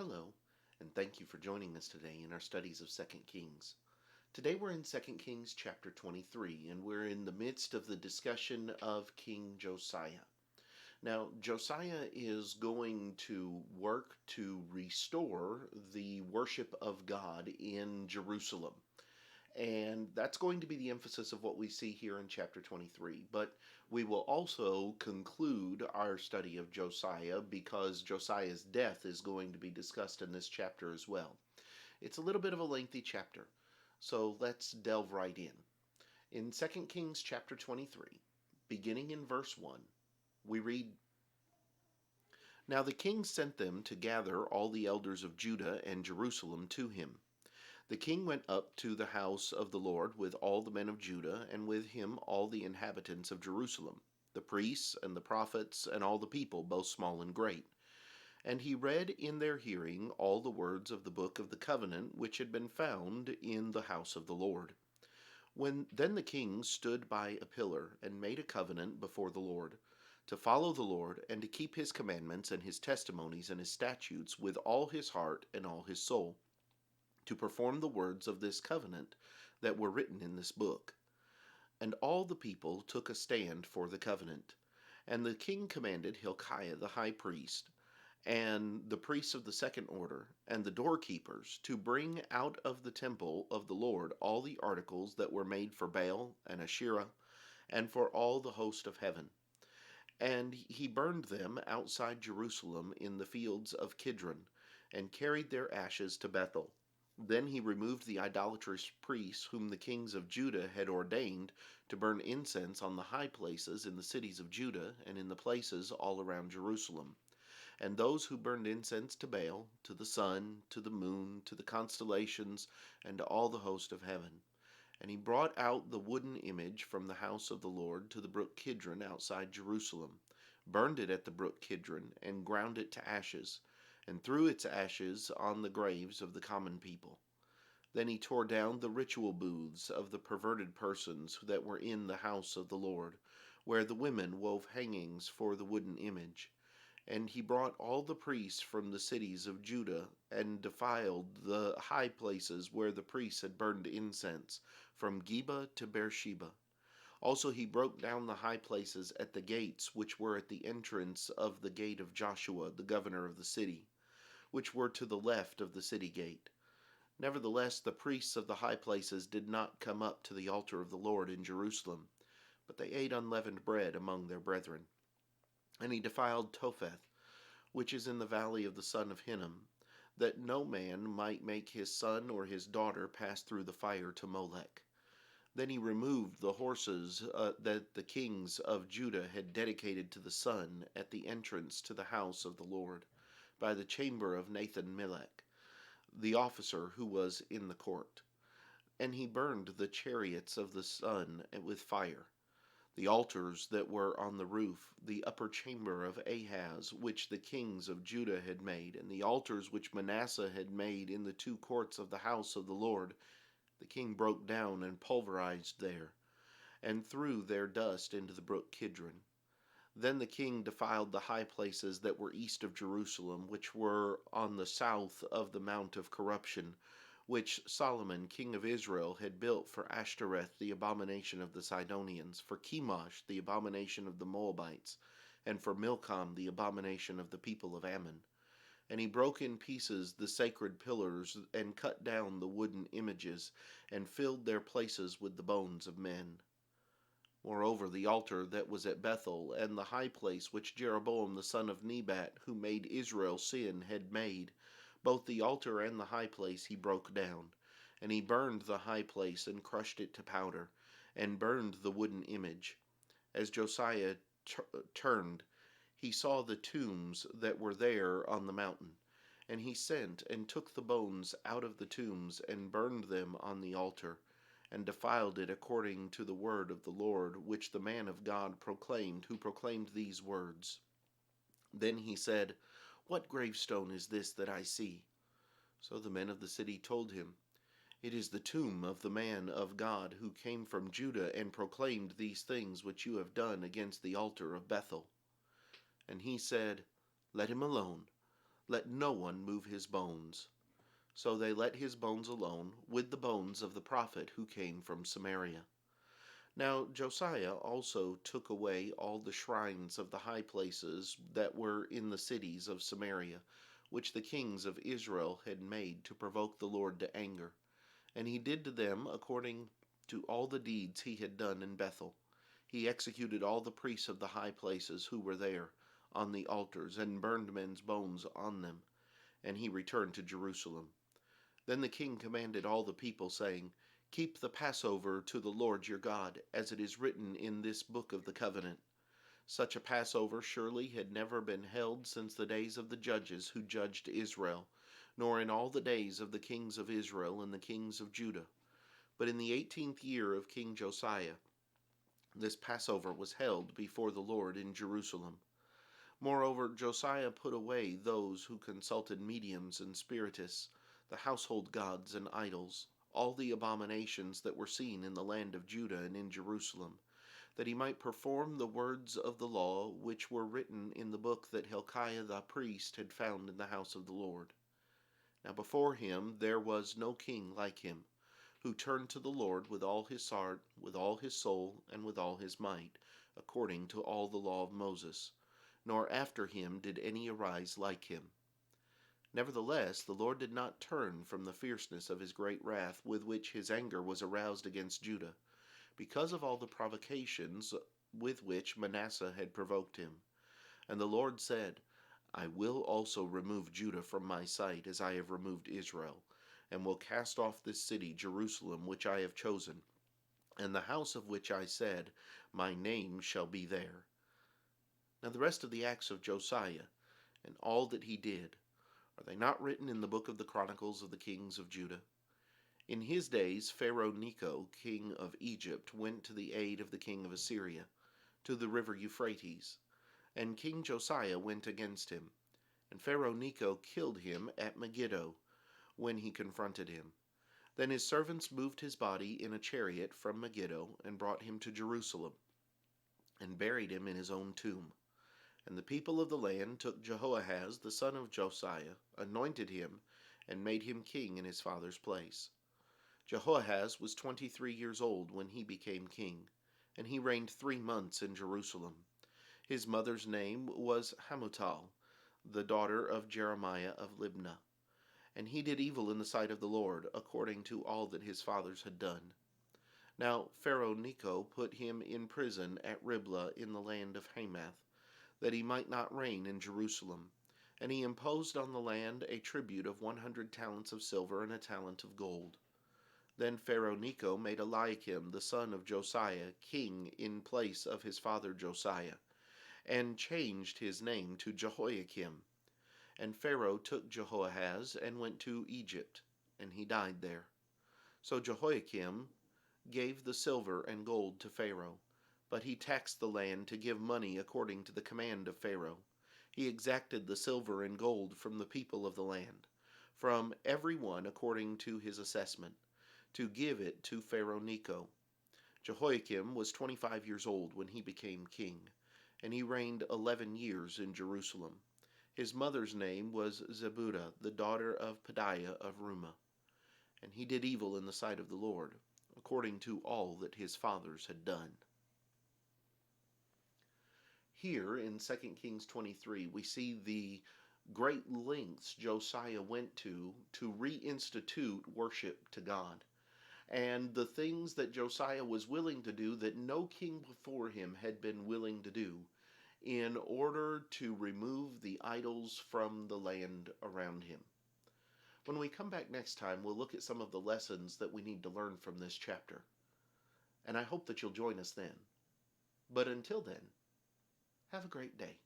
Hello, and thank you for joining us today in our studies of Second Kings. Today we're in Second Kings chapter 23, and we're in the midst of the discussion of King Josiah. Now, Josiah is going to work to restore the worship of God in Jerusalem. And that's going to be the emphasis of what we see here in chapter 23. But we will also conclude our study of Josiah because Josiah's death is going to be discussed in this chapter as well. It's a little bit of a lengthy chapter, so let's delve right in. In 2 Kings chapter 23, beginning in verse 1, we read, "Now the king sent them to gather all the elders of Judah and Jerusalem to him. The king went up to the house of the Lord with all the men of Judah, and with him all the inhabitants of Jerusalem, the priests and the prophets, and all the people, both small and great. And he read in their hearing all the words of the book of the covenant which had been found in the house of the Lord. Then the king stood by a pillar and made a covenant before the Lord, to follow the Lord and to keep his commandments and his testimonies and his statutes with all his heart and all his soul, to perform the words of this covenant that were written in this book. And all the people took a stand for the covenant. And the king commanded Hilkiah the high priest, and the priests of the second order, and the doorkeepers, to bring out of the temple of the Lord all the articles that were made for Baal and Asherah, and for all the host of heaven. And he burned them outside Jerusalem in the fields of Kidron, and carried their ashes to Bethel. Then he removed the idolatrous priests whom the kings of Judah had ordained to burn incense on the high places in the cities of Judah and in the places all around Jerusalem, and those who burned incense to Baal, to the sun, to the moon, to the constellations, and to all the host of heaven. And he brought out the wooden image from the house of the Lord to the brook Kidron outside Jerusalem, burned it at the brook Kidron, and ground it to ashes, and threw its ashes on the graves of the common people. Then he tore down the ritual booths of the perverted persons that were in the house of the Lord, where the women wove hangings for the wooden image. And he brought all the priests from the cities of Judah, and defiled the high places where the priests had burned incense, from Geba to Beersheba. Also he broke down the high places at the gates which were at the entrance of the gate of Joshua, the governor of the city, which were to the left of the city gate. Nevertheless, the priests of the high places did not come up to the altar of the Lord in Jerusalem, but they ate unleavened bread among their brethren. And he defiled Topheth, which is in the valley of the son of Hinnom, that no man might make his son or his daughter pass through the fire to Molech. Then he removed the horses that the kings of Judah had dedicated to the sun at the entrance to the house of the Lord, by the chamber of Nathan-Melech, the officer who was in the court. And he burned the chariots of the sun with fire. The altars that were on the roof, the upper chamber of Ahaz, which the kings of Judah had made, and the altars which Manasseh had made in the two courts of the house of the Lord, the king broke down and pulverized there, and threw their dust into the brook Kidron. Then the king defiled the high places that were east of Jerusalem, which were on the south of the Mount of Corruption, which Solomon king of Israel had built for Ashtoreth the abomination of the Sidonians, for Chemosh the abomination of the Moabites, and for Milcom the abomination of the people of Ammon. And he broke in pieces the sacred pillars, and cut down the wooden images, and filled their places with the bones of men. Moreover, the altar that was at Bethel, and the high place which Jeroboam the son of Nebat, who made Israel sin, had made, both the altar and the high place he broke down. And he burned the high place, and crushed it to powder, and burned the wooden image. As Josiah turned, he saw the tombs that were there on the mountain. And he sent and took the bones out of the tombs, and burned them on the altar, and defiled it according to the word of the Lord, which the man of God proclaimed, who proclaimed these words. Then he said, "What gravestone is this that I see?" So the men of the city told him, "It is the tomb of the man of God who came from Judah and proclaimed these things which you have done against the altar of Bethel." And he said, "Let him alone. Let no one move his bones. So they let his bones alone, with the bones of the prophet who came from Samaria. Now Josiah also took away all the shrines of the high places that were in the cities of Samaria, which the kings of Israel had made to provoke the Lord to anger. And he did to them according to all the deeds he had done in Bethel. He executed all the priests of the high places who were there on the altars, and burned men's bones on them. And he returned to Jerusalem. Then the king commanded all the people, saying, Keep the Passover to the Lord your God, as it is written in this book of the covenant. Such a Passover surely had never been held since the days of the judges who judged Israel, nor in all the days of the kings of Israel and the kings of Judah. But in the 18th year of King Josiah, this Passover was held before the Lord in Jerusalem. Moreover, Josiah put away those who consulted mediums and spiritists, the household gods and idols, all the abominations that were seen in the land of Judah and in Jerusalem, that he might perform the words of the law which were written in the book that Hilkiah the priest had found in the house of the Lord. Now before him there was no king like him, who turned to the Lord with all his heart, with all his soul, and with all his might, according to all the law of Moses. Nor after him did any arise like him. Nevertheless, the Lord did not turn from the fierceness of his great wrath with which his anger was aroused against Judah, because of all the provocations with which Manasseh had provoked him. And the Lord said, I will also remove Judah from my sight, as I have removed Israel, and will cast off this city, Jerusalem, which I have chosen, and the house of which I said, My name shall be there. Now the rest of the acts of Josiah, and all that he did, are they not written in the book of the Chronicles of the kings of Judah? In his days Pharaoh Necho, king of Egypt, went to the aid of the king of Assyria, to the river Euphrates, and King Josiah went against him, and Pharaoh Necho killed him at Megiddo when he confronted him. Then his servants moved his body in a chariot from Megiddo and brought him to Jerusalem, and buried him in his own tomb. And the people of the land took Jehoahaz the son of Josiah, anointed him, and made him king in his father's place. Jehoahaz was 23 years old when he became king, and he reigned 3 months in Jerusalem. His mother's name was Hamutal, the daughter of Jeremiah of Libnah. And he did evil in the sight of the Lord, according to all that his fathers had done. Now Pharaoh Necho put him in prison at Riblah in the land of Hamath, that he might not reign in Jerusalem. And he imposed on the land a tribute of 100 talents of silver and a talent of gold. Then Pharaoh Necho made Eliakim the son of Josiah king in place of his father Josiah, and changed his name to Jehoiakim. And Pharaoh took Jehoahaz and went to Egypt, and he died there. So Jehoiakim gave the silver and gold to Pharaoh, but he taxed the land to give money according to the command of Pharaoh. He exacted the silver and gold from the people of the land, from every one according to his assessment, to give it to Pharaoh Necho. Jehoiakim was 25 years old when he became king, and he reigned 11 years in Jerusalem. His mother's name was Zebudah, the daughter of Pedaiah of Rumah. And he did evil in the sight of the Lord, according to all that his fathers had done. Here in 2 Kings 23, we see the great lengths Josiah went to reinstitute worship to God, and the things that Josiah was willing to do that no king before him had been willing to do in order to remove the idols from the land around him. When we come back next time, we'll look at some of the lessons that we need to learn from this chapter. And I hope that you'll join us then. But until then, have a great day.